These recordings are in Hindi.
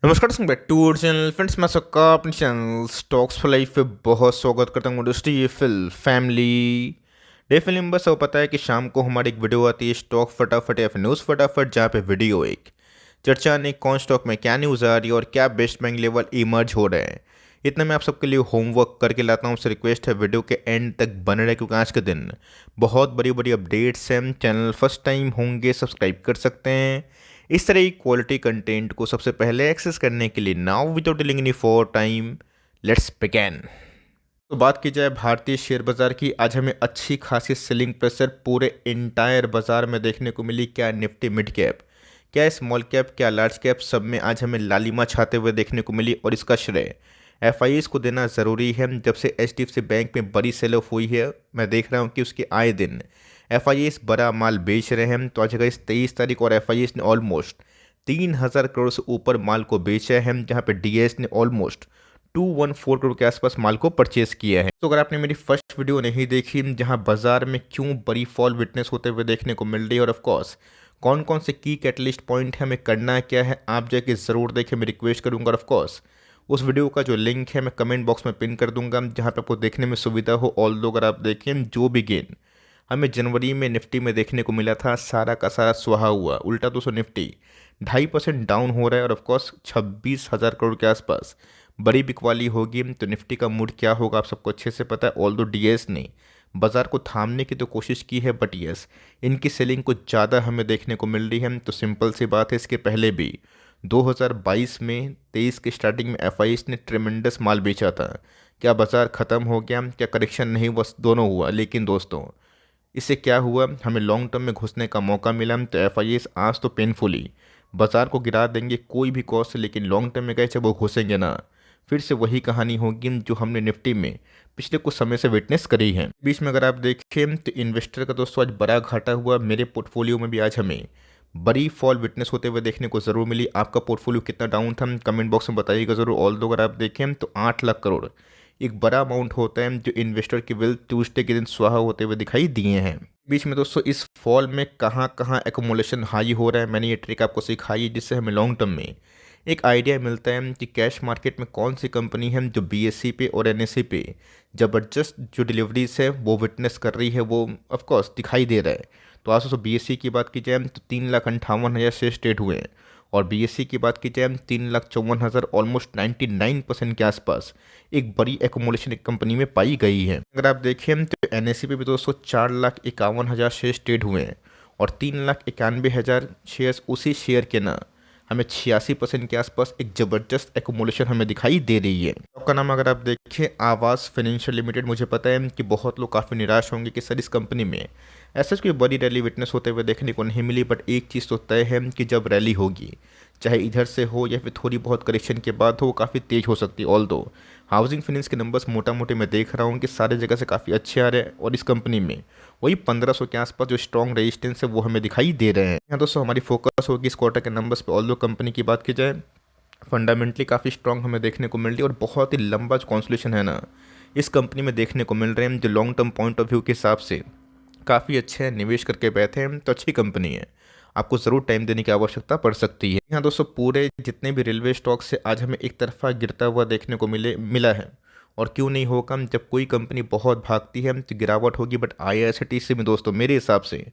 नमस्कार दोस्तों, back to our channel. Friends, मैं सबका अपने चैनल स्टॉक्स फॉर लाइफ पे बहुत स्वागत करता हूँ। इंडस्ट्री ये फिल फैमिली डे फिल्म बस, सब पता है कि शाम को हमारी एक वीडियो आती है स्टॉक फटाफट या फिर न्यूज़ फटाफट, जहाँ पे वीडियो एक चर्चा नहीं कौन स्टॉक में क्या न्यूज़ आ रही है और क्या बेस्ट बैंक लेवल इमर्ज हो रहे हैं। इतना मैं आप सबके लिए होमवर्क करके लाता हूँ। उससे रिक्वेस्ट है वीडियो के एंड तक बने रहे, क्योंकि आज के दिन बहुत बड़ी बड़ी अपडेट्स हैं। चैनल फर्स्ट टाइम होंगे सब्सक्राइब कर सकते हैं इस तरह की क्वालिटी कंटेंट को सबसे पहले एक्सेस करने के लिए। Now without dealing any for time, let's begin. तो बात की जाए भारतीय शेयर बाजार की, आज हमें अच्छी खासी सेलिंग प्रेशर पूरे इंटायर बाजार में देखने को मिली। क्या निफ्टी मिड कैप, क्या स्मॉल कैप, क्या लार्ज कैप, सब में आज हमें लालिमा छाते हुए देखने को मिली। और इसका श्रेय एफआईएस को देना ज़रूरी है। जब से एचडीएफसी बैंक में बड़ी सेल ऑफ हुई है, मैं देख रहा हूँ कि उसके आए दिन एफआईएस बड़ा माल बेच रहे हैं। तो आज अगर इस 23 तारीख और एफआईएस ने ऑलमोस्ट 3,000 करोड़ से ऊपर माल को बेचा है, जहाँ पे डीएस ने ऑलमोस्ट 214 करोड़ के आसपास माल को परचेज किया है। तो अगर आपने मेरी फर्स्ट वीडियो नहीं देखी, जहां बाजार में क्यों बड़ी फॉल विटनेस होते हुए देखने को मिल रही है और ऑफ कोर्स कौन कौन से की कैटलिस्ट पॉइंट है, हमें करना क्या है, आप जाके ज़रूर देखें, मैं रिक्वेस्ट करूंगा। और ऑफ कोर्स उस वीडियो का जो लिंक है मैं कमेंट बॉक्स में पिन कर दूंगा, जहां पे आपको देखने में सुविधा हो। ऑल दो अगर आप देखें, जो भी गेन हमें जनवरी में निफ्टी में देखने को मिला था, सारा का सारा सुहा हुआ। उल्टा 200 निफ्टी 2.5% डाउन हो रहा है और ऑफकोर्स 26,000 करोड़ के आसपास बड़ी बिकवाली होगी। तो निफ्टी का मूड क्या होगा आप सबको अच्छे से पता है। ऑल दो डीएस ने बाजार को थामने की तो कोशिश की है, बट यस इनकी सेलिंग कुछ ज़्यादा हमें देखने को मिल रही है। तो सिंपल सी बात है, इसके पहले भी 2022 में 23 के स्टार्टिंग में एफआईएस ने ट्रेमेंडस माल बेचा था। क्या बाजार ख़त्म हो गया, क्या करेक्शन नहीं, बस दोनों हुआ। लेकिन दोस्तों, इससे क्या हुआ, हमें लॉन्ग टर्म में घुसने का मौका मिला। तो एफआईएस आज तो पेनफुली बाजार को गिरा देंगे कोई भी कॉस्ट से, लेकिन लॉन्ग टर्म में गए जब वो घुसेंगे ना, फिर से वही कहानी होगी जो हमने निफ्टी में पिछले कुछ समय से विटनेस करी है। बीच में अगर आप देखें तो इन्वेस्टर का दोस्तों आज बड़ा घाटा हुआ। मेरे पोर्टफोलियो में भी आज हमें बड़ी फॉल विटनेस होते हुए देखने को ज़रूर मिली। आपका पोर्टफोलियो कितना डाउन था कमेंट बॉक्स में बताइएगा ज़रूर। ऑल दो अगर आप देखें तो 8 लाख करोड़ एक बड़ा अमाउंट होता है, जो इन्वेस्टर की वेल्थ ट्यूसडे के दिन स्वाहा होते हुए दिखाई दिए हैं। बीच में दोस्तों इस फॉल में कहाँ कहाँ एकोमोलेशन हाई हो रहा है, मैंने ये ट्रिक आपको सिखाई है, जिससे हमें लॉन्ग टर्म में एक आइडिया मिलता है कि कैश मार्केट में कौन सी कंपनी है जो बीएससी पे और एनएससी पे ज़बरदस्त जो डिलीवरीज है वो विटनेस कर रही है, वो ऑफकोर्स दिखाई दे रहा है। तो आज दोस्तों बीएससी की बात की जाए तो 3,58,000 शेयर ट्रेड हुए हैं। और बीएससी की बात की जाए 3,54,000, ऑलमोस्ट 99% के आसपास एक बड़ी एकोमोडेशन एक कंपनी में पाई गई है। अगर आप देखें तो एनएससी पे भी दोस्तों 4,51,000 शेयर ट्रेड हुए हैं और 3,91,000 शेयर्स उसी शेयर के ना हमें 86% के आसपास एक ज़बरदस्त एकोमोडेशन हमें दिखाई दे रही है। आपका नाम अगर आप देखें आवास फाइनेंशियल लिमिटेड, मुझे पता है कि बहुत लोग काफ़ी निराश होंगे कि सर इस कंपनी में ऐसा कोई बड़ी रैली विटनेस होते हुए देखने को नहीं मिली। बट एक चीज़ तो तय है कि जब रैली होगी, चाहे इधर से हो या फिर थोड़ी बहुत करेक्शन के बाद हो, वो काफ़ी तेज हो सकती है। ऑल दो हाउसिंग फाइनेंस के नंबर्स मोटा मोटे मैं देख रहा हूँ कि सारे जगह से काफ़ी अच्छे आ रहे हैं और इस कंपनी में वही 1500 के आसपास जो स्ट्रॉन्ग रेजिस्टेंस है वो हमें दिखाई दे रहे हैं। यहाँ दोस्तों हमारी फोकस होगी इस क्वार्टर के नंबर्स पे। ऑल दो कंपनी की बात की जाए फंडामेंटली काफ़ी स्ट्रॉन्ग हमें देखने को मिल रही है और बहुत ही लंबा जो कॉन्सोलेशन है ना इस कंपनी में देखने को मिल रहे हैं, जो long term point of view के हिसाब से काफ़ी अच्छे हैं। निवेश करके बैठे हैं तो अच्छी कंपनी है, आपको ज़रूर टाइम देने की आवश्यकता पड़ सकती है। यहाँ दोस्तों पूरे जितने भी रेलवे स्टॉक से आज हमें एक तरफा गिरता हुआ देखने को मिला है। और क्यों नहीं होगा, जब कोई कंपनी बहुत भागती है तो गिरावट होगी। बट आईआरसीटीसी में दोस्तों मेरे हिसाब से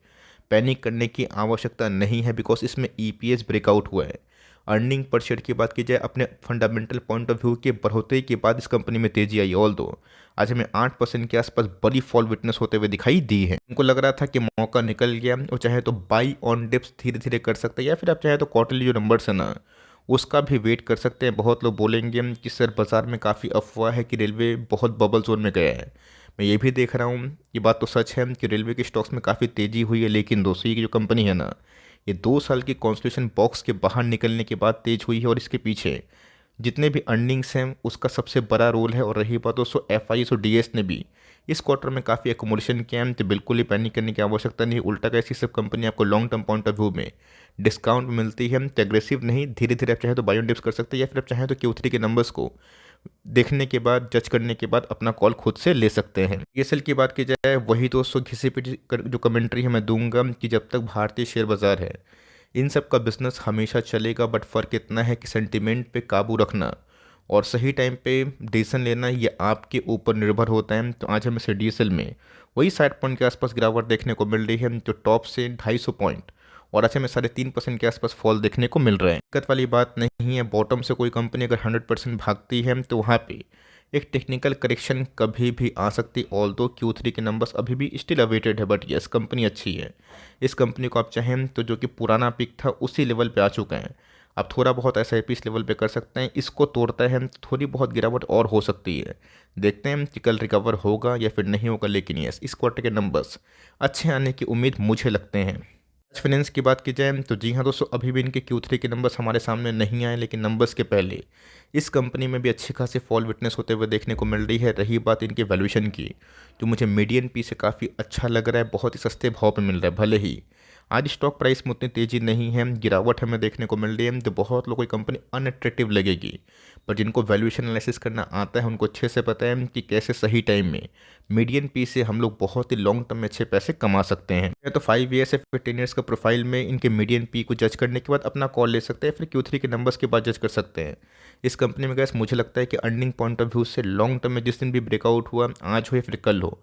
पैनिक करने की आवश्यकता नहीं है, बिकॉज इसमें ईपीएस ब्रेकआउट हुआ है। अर्निंग पर शेयर की बात की जाए अपने फंडामेंटल पॉइंट ऑफ व्यू की बढ़ोतरी के बाद इस कंपनी में तेजी आई। ऑल दो आज हमें 8% के आसपास बड़ी फॉल विटनेस होते हुए दिखाई दी है। उनको लग रहा था कि मौका निकल गया, और चाहे तो बाई ऑन डिप्स धीरे धीरे कर सकते हैं, या फिर आप चाहे तो क्वार्टरली जो नंबर्स है ना उसका भी वेट कर सकते हैं। बहुत लोग बोलेंगे कि सर बाजार में काफ़ी अफवाह है कि रेलवे बहुत बबल जोन में गया है। मैं ये भी देख रहा हूँ, ये बात तो सच है कि रेलवे के स्टॉक्स में काफ़ी तेज़ी हुई है। लेकिन दोस्तों की जो कंपनी है ना, ये 2 साल की कॉन्स्टिट्यूशन बॉक्स के बाहर निकलने के बाद तेज हुई है। और इसके पीछे जितने भी अर्निंग्स हैं उसका सबसे बड़ा रोल है। और रही बात दोस्तों एफआईएस और डीएस ने भी इस क्वार्टर में काफ़ी एकोमोडेशन किया है, तो बिल्कुल ही पैनिक करने की आवश्यकता नहीं। उल्टा कैसी सब कंपनी आपको long term point of view में डिस्काउंट मिलती है, तो एग्रेसिव नहीं, धीरे धीरे आप चाहे तो बाय ऑन डिप्स कर सकते हैं, या फिर आप चाहें तो Q3 के नंबर्स को देखने के बाद जज करने के बाद अपना कॉल खुद से ले सकते हैं। ईएसएल की बात की जाए वही दोस्तों घिसी पिटी जो कमेंट्री है मैं दूंगा कि जब तक भारतीय शेयर बाजार है इन सब का बिजनेस हमेशा चलेगा, बट फ़र्क इतना है कि सेंटिमेंट पे काबू रखना और सही टाइम पे डिसीजन लेना ये आपके ऊपर निर्भर होता है। तो आज हमें CDSL में वही 60 पॉइंट के आसपास गिरावट देखने को मिल रही है, जो टॉप से 250 पॉइंट और आज हमें 3.5% के आसपास फॉल देखने को मिल रहा है। दिक्कत वाली बात नहीं है, बॉटम से कोई कंपनी अगर 100% भागती है तो वहाँ पे एक टेक्निकल करेक्शन कभी भी आ सकती। ऑल दो Q3 के नंबर्स अभी भी स्टिल अवेटेड है, बट यस कंपनी अच्छी है। इस कंपनी को आप चाहें तो जो कि पुराना पिक था उसी लेवल पे आ चुका है, आप थोड़ा बहुत SIP इस लेवल पे कर सकते हैं। इसको तोड़ता है तो थोड़ी बहुत गिरावट और हो सकती है। देखते हैं कि कल रिकवर होगा या फिर नहीं होगा, लेकिन यस इस क्वार्टर के नंबर्स अच्छे आने की उम्मीद मुझे लगते हैं। बजाज फाइनेंस की बात की जाए तो जी हाँ दोस्तों, अभी भी इनके Q3 के नंबर्स हमारे सामने नहीं आए, लेकिन नंबर्स के पहले इस कंपनी में भी अच्छी खासी फॉल विटनेस होते हुए देखने को मिल रही है। रही बात इनके वैल्यूएशन की, जो मुझे मीडियन पी से काफ़ी अच्छा लग रहा है, बहुत ही सस्ते भाव पे मिल रहा है। भले ही आज स्टॉक प्राइस में उतनी तेज़ी नहीं है, गिरावट हमें देखने को मिल रही है, तो बहुत लोगों को कंपनी अनअट्रैक्टिव लगेगी, पर जिनको वैल्यूएशन एनालिसिस करना आता है उनको अच्छे से पता है कि कैसे सही टाइम में मीडियन पी से हम लोग बहुत ही लॉन्ग टर्म में अच्छे पैसे कमा सकते हैं। या तो 5 ईयर्स या फिर 10 ईयर्स का प्रोफाइल में इनके मीडियन पी को जज करने के बाद अपना कॉल ले सकते हैं, फिर Q3 के नंबर्स के बाद जज कर सकते हैं। इस कंपनी में गैस मुझे लगता है कि अर्निंग पॉइंट ऑफ व्यू से लॉन्ग टर्म में जिस दिन भी ब्रेकआउट हुआ, आज हो या फिर कल हो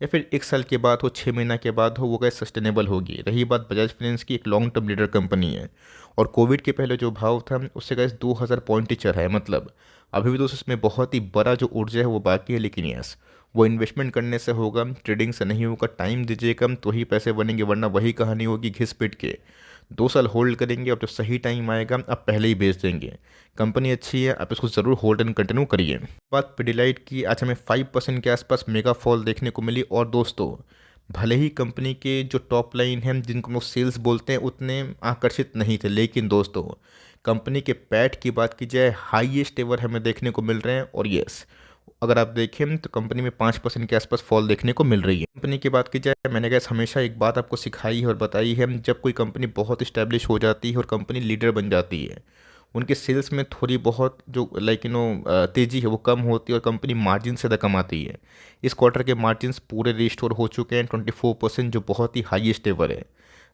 या फिर 1 साल के बाद हो, 6 महीना के बाद हो, वो गैस सस्टेनेबल होगी। रही बात बजाज फाइनेंस की, एक लॉन्ग टर्म लीडर कंपनी है और कोविड के पहले जो भाव था उससे गैस 2000 पॉइंट ही चढ़ा है। मतलब अभी भी दोस्तों इसमें बहुत ही बड़ा जो ऊर्जा है वो बाकी है, लेकिन यस वो इन्वेस्टमेंट करने से होगा, ट्रेडिंग से नहीं होगा। टाइम दीजिएगा तो ही पैसे बनेंगे, वरना वही कहानी होगी घिस पिट के 2 साल होल्ड करेंगे और जब सही टाइम आएगा आप पहले ही बेच देंगे। कंपनी अच्छी है, आप इसको ज़रूर होल्ड एंड कंटिन्यू करिए। बात पिडिलाइट की, आज हमें 5% के आसपास मेगा फॉल देखने को मिली। और दोस्तों भले ही कंपनी के जो टॉप लाइन है जिनको हम लोग सेल्स बोलते हैं उतने आकर्षित नहीं थे, लेकिन दोस्तों कंपनी के पैट की बात की जाए हाईएस्ट एवर हमें देखने को मिल रहे हैं। और यस अगर आप देखें तो कंपनी में 5% के आसपास फॉल देखने को मिल रही है। कंपनी की बात की जाए, मैंने गैस हमेशा एक बात आपको सिखाई है और बताई है, जब कोई कंपनी बहुत इस्टेब्लिश हो जाती है और कंपनी लीडर बन जाती है, उनके सेल्स में थोड़ी बहुत जो तेज़ी है वो कम होती है और कंपनी मार्जिन से ज़्यादा कमाती है। इस क्वार्टर के मार्जिन्स पूरे रिस्टोर हो चुके हैं 24%, जो बहुत ही हाईएस्ट एवर है।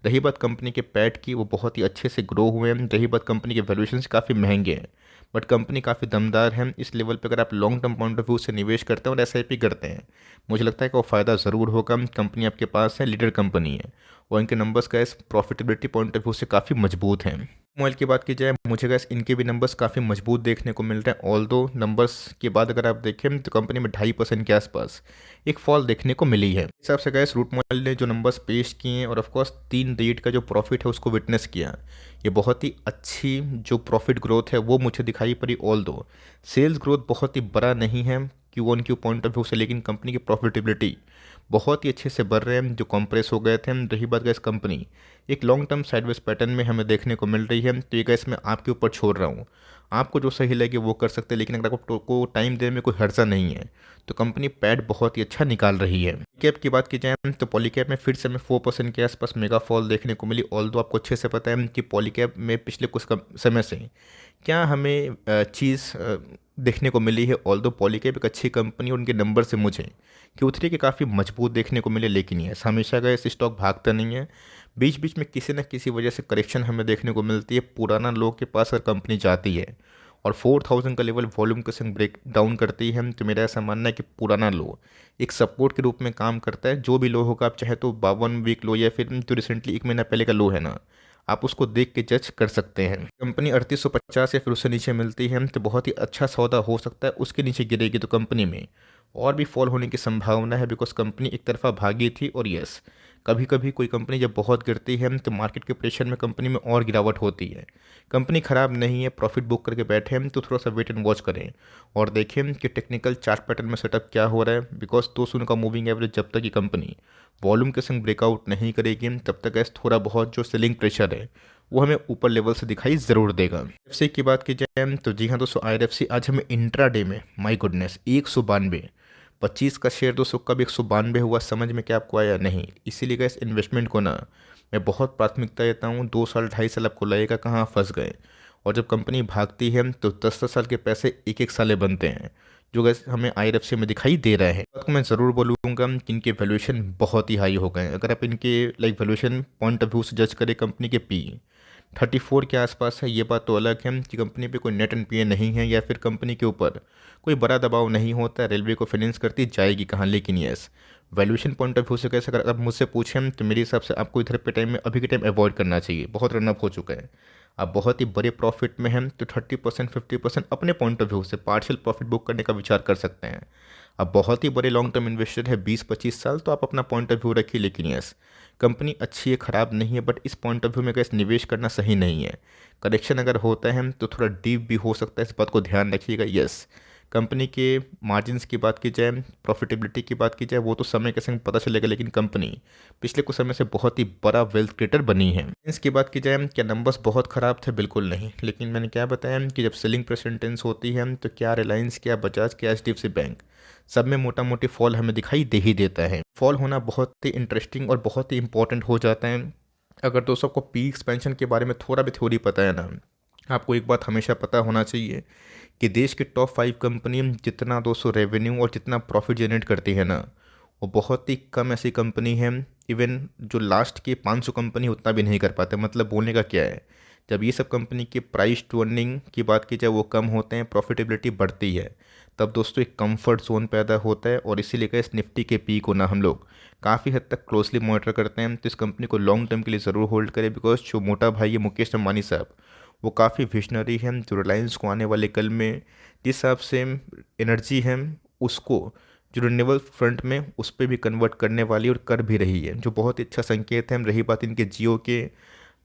रही बात कंपनी के पैट की, वो बहुत ही अच्छे से ग्रो हुए हैं। रही बात कंपनी के वैल्यूएशन काफ़ी महंगे हैं, बट कंपनी काफ़ी दमदार है। इस लेवल पे अगर आप long term point of view से निवेश करते हैं और SIP करते हैं, मुझे लगता है कि वो फ़ायदा ज़रूर होगा। कंपनी आपके पास है, लीडर कंपनी है और इनके नंबर्स का इस प्रॉफिटेबिलिटी पॉइंट ऑफ व्यू से काफ़ी मजबूत हैं। मोबाइल की बात की जाए, मुझे गैस इनके भी नंबर्स काफ़ी मजबूत देखने को मिल रहे हैं। ऑल दो नंबर्स के बाद अगर आप देखें तो कंपनी में 2.5% के आसपास एक फॉल देखने को मिली है। इस हिसाब से गैस रूट मोबाइल ने जो नंबर्स पेश किए हैं और ऑफकोर्स 3 रेट का जो प्रॉफिट है उसको विटनेस किया, ये बहुत ही अच्छी जो प्रॉफिट ग्रोथ है वो मुझे दिखाई पड़ी। ऑल दो सेल्स ग्रोथ बहुत ही बड़ा नहीं है Q1Q पॉइंट ऑफ व्यू से, लेकिन कंपनी की प्रॉफिटेबिलिटी बहुत ही अच्छे से बढ़ रहे हैं, जो कंप्रेस हो गए थे। रही बात गैस कंपनी एक लॉन्ग टर्म साइडवेज पैटर्न में हमें देखने को मिल रही है, तो ये गैस मैं आपके ऊपर छोड़ रहा हूँ, आपको जो सही लगे वो कर सकते हैं, लेकिन अगर आपको टाइम देने में कोई हर्जा नहीं है तो कंपनी पैड बहुत ही अच्छा निकाल रही है। कैप की बात की जाए तो पॉलीकैप में फिर से हमें 4% के आसपास मेगा फॉल देखने को मिली। ऑल दो आपको अच्छे से पता है कि पॉलीकैप में पिछले कुछ समय से क्या हमें चीज़ देखने को मिली है। ऑल दो पॉलीकैप एक अच्छी कंपनी और उनके नंबर से मुझे Q3 के काफ़ी मजबूत देखने को मिले, लेकिन ये हमेशा का इस स्टॉक भागता नहीं है, बीच बीच में किसी न किसी वजह से करेक्शन हमें देखने को मिलती है। पुराना लो के पास अगर कंपनी जाती है और 4000 का लेवल वॉल्यूम के संग ब्रेक डाउन करती है, तो मेरा ऐसा मानना है कि पुराना लो एक सपोर्ट के रूप में काम करता है। जो भी लो होगा, आप चाहे तो 52 वीक लो या फिर जो रिसेंटली 1 महीना पहले का लो है ना, आप उसको देख के जज कर सकते हैं। कंपनी 3850 या फिर उससे नीचे मिलती है तो बहुत ही अच्छा सौदा हो सकता है। उसके नीचे गिरेगी तो कंपनी में और भी फॉल होने की संभावना है, बिकॉज कंपनी एक तरफा भागी थी। और यस कभी कभी कोई कंपनी जब बहुत गिरती है तो मार्केट के प्रेशर में कंपनी में और गिरावट होती है। कंपनी ख़राब नहीं है, प्रॉफिट बुक करके बैठे हैं तो थोड़ा सा वेट एंड वॉच करें और देखें कि टेक्निकल चार्ट पैटर्न में सेटअप क्या हो रहा है। बिकॉज 200 का मूविंग एवरेज जब तक ये कंपनी वॉल्यूम के संग ब्रेकआउट नहीं करेगी तब तक ऐसा थोड़ा बहुत जो सेलिंग प्रेशर है वो हमें ऊपर लेवल से दिखाई ज़रूर देगा। IRFC की बात की जाए तो जी हाँ दोस्तों, IRFC आज हमें इंट्राडे में माई गुडनेस 192 25 का शेयर दोस्तों कब 192 हुआ, समझ में क्या आपको आया नहीं। इसीलिए गैस इन्वेस्टमेंट को ना मैं बहुत प्राथमिकता देता हूँ। 2 साल 2.5 साल आपको लगेगा कहाँ फंस गए, और जब कंपनी भागती है तो 10-10 साल के पैसे एक एक साले बनते हैं, जो गैस हमें IRFC में दिखाई दे रहा है। बात को मैं ज़रूर बोलूँगा कि इनके वैल्यूएशन बहुत ही हाई हो गए हैं। अगर आप इनके वैल्यूएशन पॉइंट ऑफ व्यू से जज करें कंपनी के पी 34 के आसपास है। ये बात तो अलग है कि कंपनी पे कोई नेट एनपीए नहीं है या फिर कंपनी के ऊपर कोई बड़ा दबाव नहीं होता, रेलवे को फाइनेंस करती जाएगी कहाँ। लेकिन yes, valuation point of view से कैसे, अगर आप मुझसे पूछें तो मेरे हिसाब से आपको इधर पे टाइम में अभी के टाइम अवॉइड करना चाहिए। बहुत रनअप हो चुका है, आप बहुत ही बड़े प्रॉफिट में हैं, तो 30% 50% अपने पॉइंट ऑफ व्यू से पार्शियल प्रॉफिट बुक करने का विचार कर सकते हैं। आप बहुत ही बड़े लॉन्ग टर्म इन्वेस्टर है, 20-25 साल, तो आप अपना पॉइंट ऑफ व्यू रखिए। लेकिन यस, कंपनी अच्छी है, ख़राब नहीं है, बट इस पॉइंट ऑफ व्यू में कैसे निवेश करना सही नहीं है। करेक्शन अगर होता है तो थोड़ा डीप भी हो सकता है, इस बात को ध्यान रखिएगा। यस, कंपनी के मार्जिन्स की बात की जाए, प्रॉफिटेबिलिटी की बात की जाए, वो तो समय के संग पता चलेगा, लेकिन कंपनी पिछले कुछ समय से बहुत ही बड़ा वेल्थ क्रिएटर बनी है। इसकी बात की जाए, क्या नंबर्स बहुत ख़राब थे? बिल्कुल नहीं। लेकिन मैंने क्या बताया कि जब सेलिंग परसेंटेज होती है तो क्या रिलायंस, क्या बजाज, क्या एचडीएफसी बैंक, सब में मोटा मोटी फॉल हमें दिखाई दे ही देता है। फॉल होना बहुत ही इंटरेस्टिंग और बहुत ही इंपॉर्टेंट हो जाता है अगर दोस्तों को पी एक्सपेंशन के बारे में थोड़ा भी थ्योरी पता है ना। आपको एक बात हमेशा पता होना चाहिए कि देश की टॉप 5 कंपनी जितना दोस्तों रेवेन्यू और जितना प्रॉफिट जनरेट करती है ना, वो बहुत ही कम ऐसी कंपनी है। इवन जो लास्ट की 500 कंपनी उतना भी नहीं कर पाते। मतलब बोलने का क्या है, जब ये सब कंपनी के प्राइस टू अर्निंग की बात की जाए वो कम होते हैं, प्रॉफिटेबिलिटी बढ़ती है, तब दोस्तों एक कंफर्ट जोन पैदा होता है। और इसीलिए का इस निफ्टी के पी को ना हम लोग काफ़ी हद तक क्लोजली मॉनिटर करते हैं। तो इस कंपनी को लॉन्ग टर्म के लिए ज़रूर होल्ड करें, बिकॉज जो मोटा भाई है मुकेश अंबानी साहब, वो काफ़ी विजनरी है। जो रिलायंस को आने वाले कल में जिस हिसाब से एनर्जी है, उसको जो रिन्यूएबल फ्रंट में उस पर भी कन्वर्ट करने वाली और कर भी रही है, जो बहुत ही अच्छा संकेत है। रही बात इनके जियो के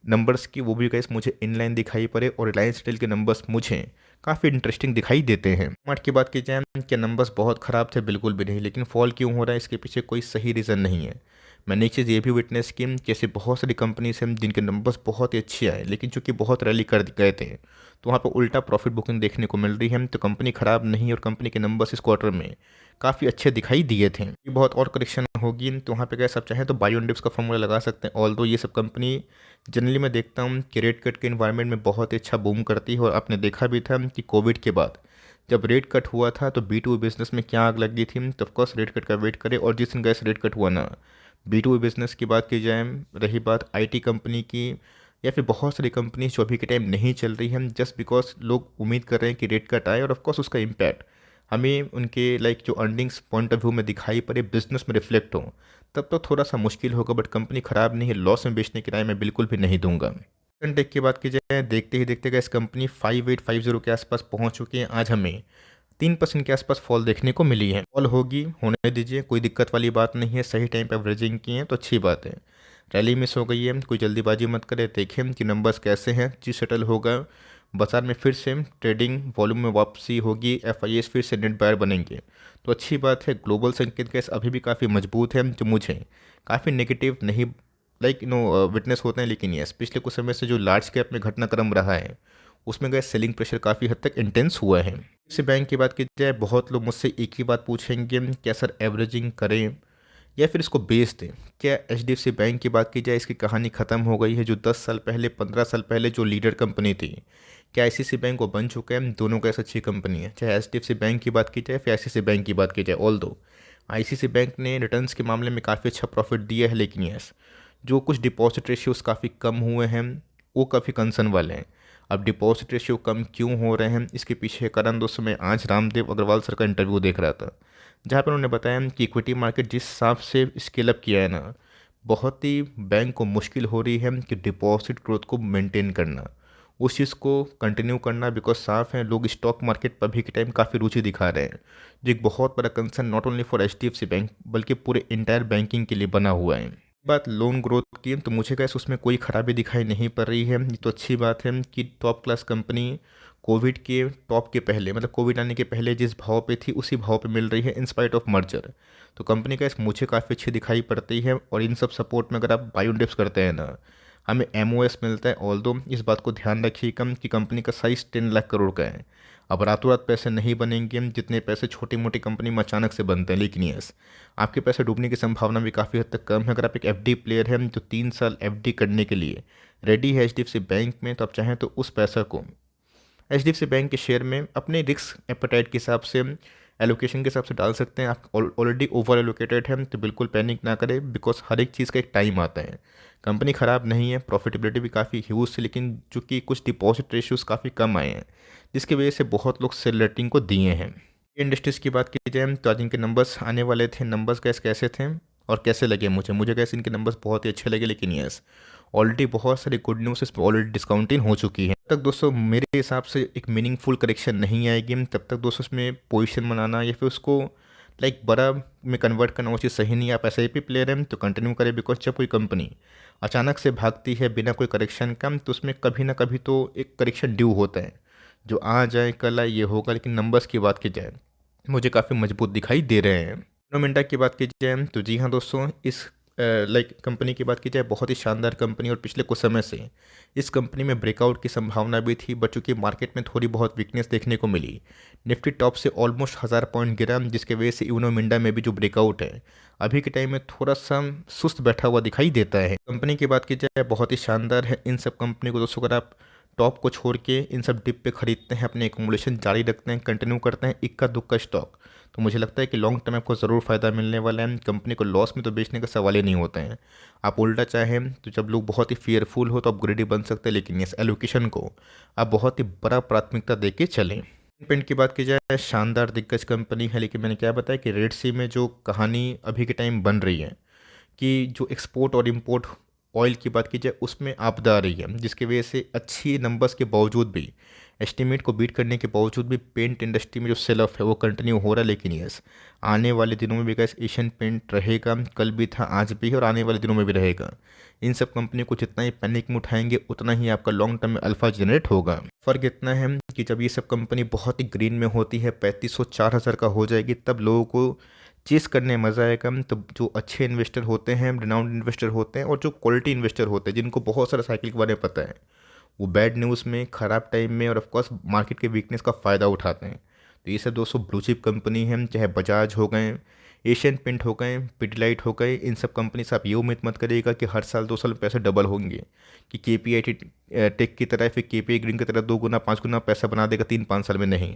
नंबर्स की, वो भी गाइस मुझे इनलाइन दिखाई पड़े, और रिलायंस रिटेल के नंबर्स मुझे काफ़ी इंटरेस्टिंग दिखाई देते हैं। मार्ट की बात की जाए, क्या नंबर्स बहुत ख़राब थे? बिल्कुल भी नहीं। लेकिन फॉल क्यों हो रहा है, इसके पीछे कोई सही रीज़न नहीं है। मैंने एक चीज़ ये भी विटनेस की, जैसे बहुत सारी कंपनीज हैं जिनके नंबर्स बहुत ही अच्छे आए, लेकिन चूंकि बहुत रैली कर गए थे, तो वहाँ पर उल्टा प्रॉफिट बुकिंग देखने को मिल रही है। तो कंपनी ख़राब नहीं है, और कंपनी के नंबर्स इस क्वार्टर में काफ़ी अच्छे दिखाई दिए थे। ये बहुत और करेक्शन होगी तो वहाँ पे क्या सब चाहें तो बायो इंडेक्स का फॉर्मूला लगा सकते हैं। ऑल दो ये सब कंपनी जनरली मैं देखता हूँ कि रेट कट के इन्वायरमेंट में बहुत ही अच्छा बूम करती है। और आपने देखा भी था कि कोविड के बाद जब रेट कट हुआ था तो बी टू बिजनेस में क्या आग लग गई थी। तो ऑफकोर्स रेट कट का वेट करे, और जिस दिन गैस रेट कट हुआ ना, बी टू बिजनेस की बात की जाए, रही बात आईटी कंपनी की या फिर बहुत सारी कंपनी जो अभी के टाइम नहीं चल रही हैं, जस्ट बिकॉज लोग उम्मीद कर रहे हैं कि रेट कट आए, और ऑफकोर्स उसका इम्पैक्ट हमें उनके लाइक जो अर्निंग्स पॉइंट ऑफ व्यू में दिखाई पड़े, बिजनेस में रिफ्लेक्ट हो, तब तो थोड़ा सा मुश्किल होगा। बट कंपनी ख़राब नहीं है, लॉस में बेचने की राय मैं बिल्कुल भी नहीं दूंगा। टेक की बात की जाए, देखते ही देखते गए इस कंपनी 5850 के आसपास पहुंच चुकी है। आज हमें 3% के आसपास फॉल देखने को मिली है। फॉल होगी, होने दीजिए, कोई दिक्कत वाली बात नहीं है। सही टाइम पे एवरेजिंग की है तो अच्छी बात है। रैली मिस हो गई है, कोई जल्दीबाजी मत करे, देखें कि नंबर्स कैसे हैं। जी सेटल होगा, बाजार में फिर से ट्रेडिंग वॉल्यूम में वापसी होगी, एफआईएस फिर से नेट बायर बनेंगे, तो अच्छी बात है। ग्लोबल संकेत गैस अभी भी काफ़ी मजबूत है, जो मुझे काफ़ी नेगेटिव नहीं लाइक विटनेस होते हैं। लेकिन यस, पिछले कुछ समय से जो लार्ज कैप में घटनाक्रम रहा है, उसमें गए सेलिंग प्रेशर काफ़ी हद तक इंटेंस हुआ है। इसी बैंक की बात की जाए, बहुत लोग मुझसे एक ही बात पूछेंगे, क्या सर एवरेजिंग करें या फिर इसको बेच दें? क्या एचडीएफसी बैंक की बात की जाए, इसकी कहानी ख़त्म हो गई है? जो 10 साल पहले 15 साल पहले जो लीडर कंपनी थी, क्या आईसीआईसी बैंक वो बन चुका है? दोनों का ऐसा अच्छी कंपनी है, चाहे एचडीएफसी बैंक की बात की जाए फिर आईसीआईसी बैंक की बात की जाए। ऑल दो आईसीआईसी बैंक ने रिटर्न्स के मामले में काफ़ी अच्छा प्रॉफिट दिया है, लेकिन यस, जो कुछ डिपॉजिट रेशियोज़ काफ़ी कम हुए हैं, वो काफ़ी कंसर्न वाले हैं। अब डिपॉजिट रेशियो कम क्यों हो रहे हैं, इसके पीछे कारण दोस्तों मैं आज रामदेव अग्रवाल सर का इंटरव्यू देख रहा था, जहाँ पर उन्होंने बताया कि इक्विटी मार्केट जिस हिसाब से स्केल अप किया है ना, बहुत ही बैंक को मुश्किल हो रही है कि डिपॉजिट ग्रोथ को मेंटेन करना, उस चीज़ को कंटिन्यू करना। बिकॉज साफ है, लोग स्टॉक मार्केट पर भी के टाइम काफ़ी रुचि दिखा रहे हैं, जो एक बहुत बड़ा concern not only for HDFC bank बल्कि पूरे इंटायर बैंकिंग के लिए बना हुआ है। बात लोन ग्रोथ की, तो मुझे कैसे उसमें कोई खराबी दिखाई नहीं पड़ रही है। ये तो अच्छी बात है कि टॉप क्लास कंपनी कोविड के टॉप के पहले, मतलब कोविड आने के पहले जिस भाव पे थी उसी भाव पे मिल रही है इन स्पाइट ऑफ मर्जर। तो कंपनी का इस मुझे काफ़ी अच्छी दिखाई पड़ती है। और इन सब सपोर्ट में अगर आप बायो डिप्स करते हैं ना, हमें एमओएस मिलता है। ऑल दो इस बात को ध्यान रखिए कम कि कंपनी का साइज़ 10 लाख करोड़ का है। अब रातों रात पैसे नहीं बनेंगे, जितने पैसे छोटी मोटी कंपनी में अचानक से बनते हैं। लेकिन यस, आपके पैसे डूबने की संभावना भी काफ़ी हद तक कम है। अगर आप एक एफडी प्लेयर हैं जो 3 साल एफडी करने के लिए रेडी है एचडीएफसी बैंक में, तो आप चाहें तो उस पैसा को एचडीएफसी बैंक के शेयर में अपने रिस्क एपेटाइट के हिसाब से एलोकेशन के हिसाब से डाल सकते हैं। आप ऑलरेडी ओवर एलोकेटेड हैं तो बिल्कुल पैनिक ना करें, बिकॉज हर एक चीज़ का एक टाइम आता है। कंपनी ख़राब नहीं है, प्रॉफिटेबिलिटी भी काफ़ी ह्यूज थी, लेकिन चूँकि कुछ डिपॉजिट रेशियोज़ काफ़ी कम आए हैं, जिसकी वजह से बहुत लोग सेल रेटिंग को दिए हैं। इंडस्ट्रीज़ की बात की जाए तो आज इनके नंबर्स आने वाले थे। नंबर्स कैसे थे और कैसे लगे मुझे कैसे इनके नंबर्स बहुत ही अच्छे लगे, लेकिन यस, ऑलरेडी बहुत सारी गुड न्यूज़ इस पर ऑलरेडी डिस्काउंटिंग हो चुकी है। तब तक दोस्तों मेरे हिसाब से एक मीनिंगफुल करेक्शन नहीं आएगी, तब तक दोस्तों इसमें पोजीशन बनाना या फिर उसको लाइक बड़ा में कन्वर्ट करना वो चीज़ सही नहीं है। आप ऐसे ही प्लेयर हैं तो कंटिन्यू करें, बिकॉज जब कोई कंपनी अचानक से भागती है बिना कोई करेक्शन का, तो उसमें कभी ना कभी तो एक करेक्शन ड्यू होता है, जो आ जाए कल आए ये होगा। लेकिन नंबर्स की बात की जाए मुझे काफ़ी मजबूत दिखाई दे रहे हैं। इनोमिंडा की बात की जाए तो जी हाँ दोस्तों, इस लाइक कंपनी की बात की जाए बहुत ही शानदार कंपनी, और पिछले कुछ समय से इस कंपनी में ब्रेकआउट की संभावना भी थी, बट चूंकि मार्केट में थोड़ी बहुत वीकनेस देखने को मिली, निफ्टी टॉप से ऑलमोस्ट 1000 पॉइंट गिरा, जिसके वजह से इनोमिंडा में भी जो ब्रेकआउट है अभी के टाइम में थोड़ा सा सुस्त बैठा हुआ दिखाई देता है। कंपनी की बात की जाए बहुत ही शानदार है। इन सब कंपनी को दोस्तों अगर आप टॉप को छोड़ के इन सब डिप पे खरीदते हैं, अपने एकोमोडेशन जारी रखते हैं, कंटिन्यू करते हैं इक्का दुक्का स्टॉक, तो मुझे लगता है कि लॉन्ग टर्म आपको ज़रूर फ़ायदा मिलने वाला है। कंपनी को लॉस में तो बेचने का सवाल ही नहीं होता है। आप उल्टा चाहें तो जब लोग बहुत ही फियरफुल हो तो आप ग्रेडी बन सकते हैं, लेकिन इस एलोकेशन को आप बहुत ही बड़ा प्राथमिकता दे के चलें। पेंट की बात की जाए शानदार दिग्गज कंपनी है, लेकिन मैंने क्या बताया कि रेड सी में जो कहानी अभी के टाइम बन रही है कि जो एक्सपोर्ट और इंपोर्ट ऑयल की बात की जाए उसमें आपदा आ रही है, जिसकी वजह से अच्छी नंबर्स के बावजूद भी, एस्टीमेट को बीट करने के बावजूद भी पेंट इंडस्ट्री में जो सेल ऑफ है वो कंटिन्यू हो रहा है। लेकिन यस, आने वाले दिनों में भी गैस एशियन पेंट रहेगा, कल भी था आज भी है और आने वाले दिनों में भी रहेगा। इन सब कंपनी को जितना ही पैनिक में उठाएंगे उतना ही आपका लॉन्ग टर्म में अल्फा जनरेट होगा। फ़र्क इतना है कि जब ये सब कंपनी बहुत ही ग्रीन में होती है, 3500 4000 का हो जाएगी, तब लोगों को चेस करने में मज़ा आएगा। तो जो अच्छे इन्वेस्टर होते हैं, रिनाउंड इन्वेस्टर होते हैं, और जो क्वालिटी इन्वेस्टर होते हैं जिनको बहुत सारा साइकिल के बारे में पता है, वो बैड न्यूज़ में, ख़राब टाइम में और ऑफकोर्स मार्केट के वीकनेस का फ़ायदा उठाते हैं। तो ये सब दोस्तों ब्लू चिप कंपनी है, चाहे बजाज हो गए, एशियन पेंट हो गए, पिडलाइट हो गए, इन सब कंपनी से आप ये उम्मीद मत करिएगा कि हर साल 2 साल में पैसे डबल होंगे, कि KPI टेक की तरह फिर KPI ग्रीन की तरह 2 गुना 5 गुना पैसा बना देगा 3-5 साल में, नहीं।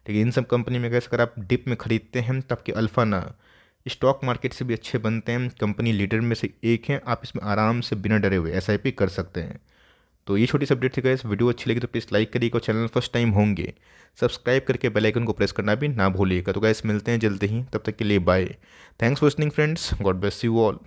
लेकिन इन सब कंपनी में अगर आप डिप में खरीदते हैं तब कि अल्फ़ा ना स्टॉक मार्केट से भी अच्छे बनते हैं। कंपनी लीडर में से एक है, आप इसमें आराम से बिना डरे हुए SIP कर सकते हैं। तो ये छोटी सी अपडेट थी गाइस। वीडियो अच्छी लगी तो प्लीज़ लाइक करिएगा, और चैनल फर्स्ट टाइम होंगे सब्सक्राइब करके बेल आइकन को प्रेस करना भी ना भूलिएगा। तो गाइस मिलते हैं जल्दी ही, तब तक के लिए bye. Thanks for listening friends, God bless you all.